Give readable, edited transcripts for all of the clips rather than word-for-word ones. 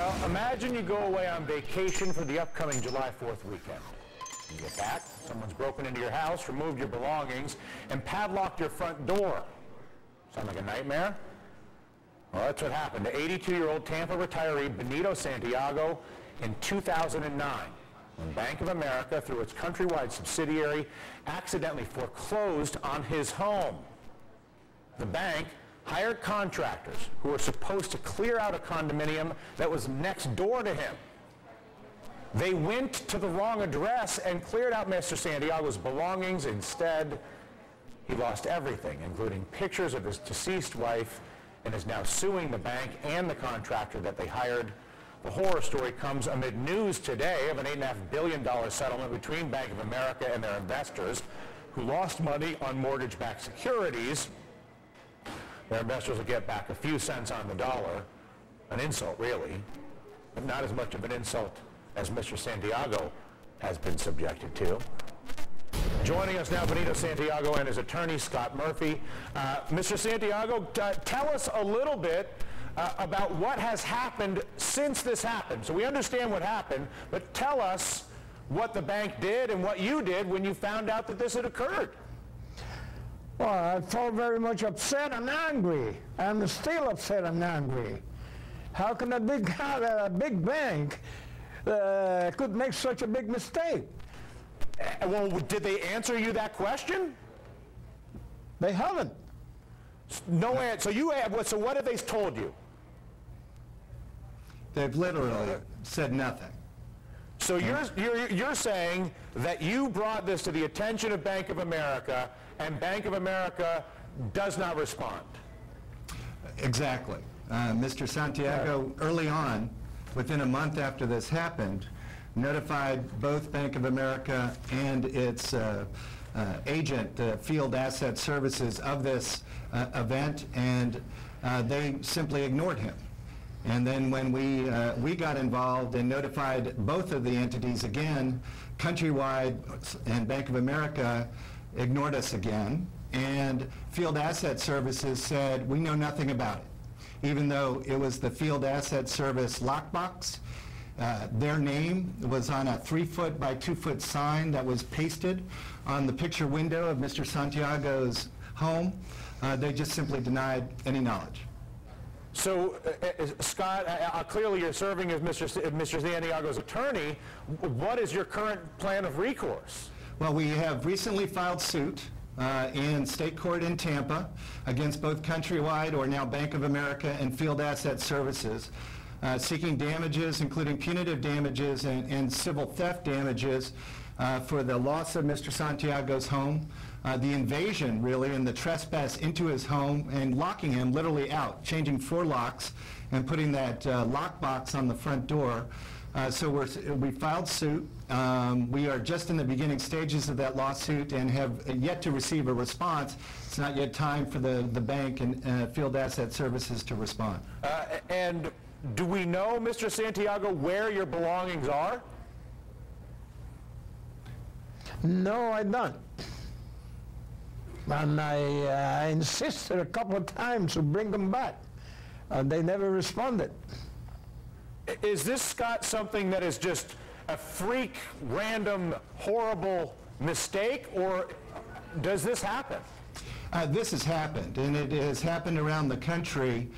Well, imagine you go away on vacation for the upcoming July 4th weekend. You get back, someone's broken into your house, removed your belongings, and padlocked your front door. Sound like a nightmare? Well, that's what happened to 82-year-old Tampa retiree Benito Santiago in 2009, when Bank of America, through its countrywide subsidiary, accidentally foreclosed on his home. The bank hired contractors who were supposed to clear out a condominium that was next door to him. They went to the wrong address and cleared out Mr. Santiago's belongings. Instead, he lost everything, including pictures of his deceased wife, and is now suing the bank and the contractor that they hired. The horror story comes amid news today of an $8.5 billion settlement between Bank of America and their investors who lost money on mortgage-backed securities. Their investors will get back a few cents on the dollar. An insult, really, but not as much of an insult as Mr. Santiago has been subjected to. Joining us now, Benito Santiago and his attorney, Scott Murphy. Mr. Santiago, tell us a little bit about what has happened since this happened. So we understand what happened, but tell us what the bank did and what you did when you found out that this had occurred. Well, I felt very much upset and angry. I'm still upset and angry. How can a big bank could make such a big mistake? Well, did they answer you that question? They haven't. No answer. So what have they told you? They've literally said nothing. So you're saying that you brought this to the attention of Bank of America, and Bank of America does not respond. Exactly. Mr. Santiago, early on, within a month after this happened, notified both Bank of America and its agent, Field Asset Services, of this event, and they simply ignored him. And then when we got involved and notified both of the entities again, Countrywide and Bank of America ignored us again, and Field Asset Services said, we know nothing about it. Even though it was the Field Asset Service lockbox, their name was on a 3-foot by 2-foot sign that was pasted on the picture window of Mr. Santiago's home. They just simply denied any knowledge. So, Scott, clearly you're serving as Mr. Santiago's attorney. What is your current plan of recourse? Well, we have recently filed suit in state court in Tampa against both Countrywide, or now Bank of America, and Field Asset Services, seeking damages, including punitive damages and civil theft damages for the loss of Mr. Santiago's home, the invasion, really, and the trespass into his home and locking him literally out, changing 4 locks and putting that lockbox on the front door. So we filed suit. We are just in the beginning stages of that lawsuit and have yet to receive a response. It's not yet time for the bank and Field Asset Services to respond. And do we know, Mr. Santiago, where your belongings are? No, I don't. And I insisted a couple of times to bring them back. They never responded. Is this, Scott, something that is just a freak, random, horrible mistake, or does this happen? This has happened, and it has happened around the country.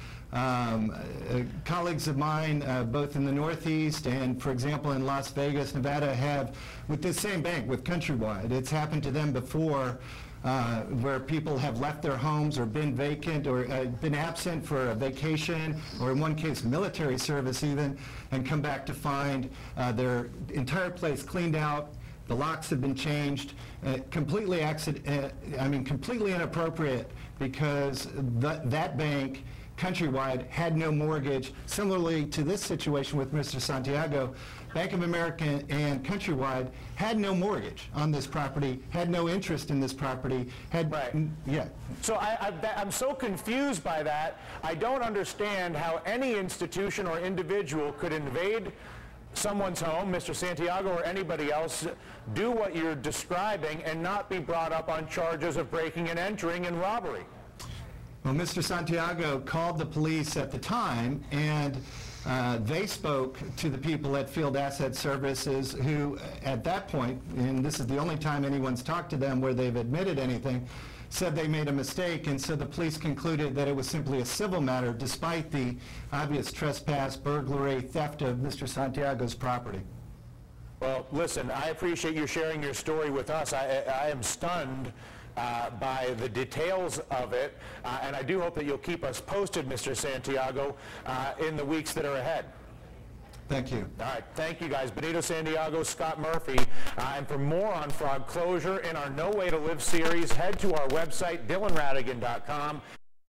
Colleagues of mine, both in the Northeast and, for example, in Las Vegas, Nevada, have, with this same bank, with Countrywide, it's happened to them before, where people have left their homes or been vacant or been absent for a vacation, or in one case military service even, and come back to find their entire place cleaned out. The locks have been changed, completely completely inappropriate, because that bank, Countrywide, had no mortgage. Similarly to this situation with Mr. Santiago, Bank of America and Countrywide had no mortgage on this property, had no interest in this property. Yeah. So I'm so confused by that. I don't understand how any institution or individual could invade someone's home, Mr. Santiago or anybody else, do what you're describing and not be brought up on charges of breaking and entering and robbery. Well, Mr. Santiago called the police at the time, and they spoke to the people at Field Asset Services who, at that point, and this is the only time anyone's talked to them where they've admitted anything, said they made a mistake, and so the police concluded that it was simply a civil matter despite the obvious trespass, burglary, theft of Mr. Santiago's property. Well, listen, I appreciate you sharing your story with us. I am stunned by the details of it, and I do hope that you'll keep us posted, Mr. Santiago, in the weeks that are ahead. Thank you. All right, thank you guys. Benito Santiago, Scott Murphy. And for more on fraud closure in our No Way to Live series, head to our website, DylanRatigan.com.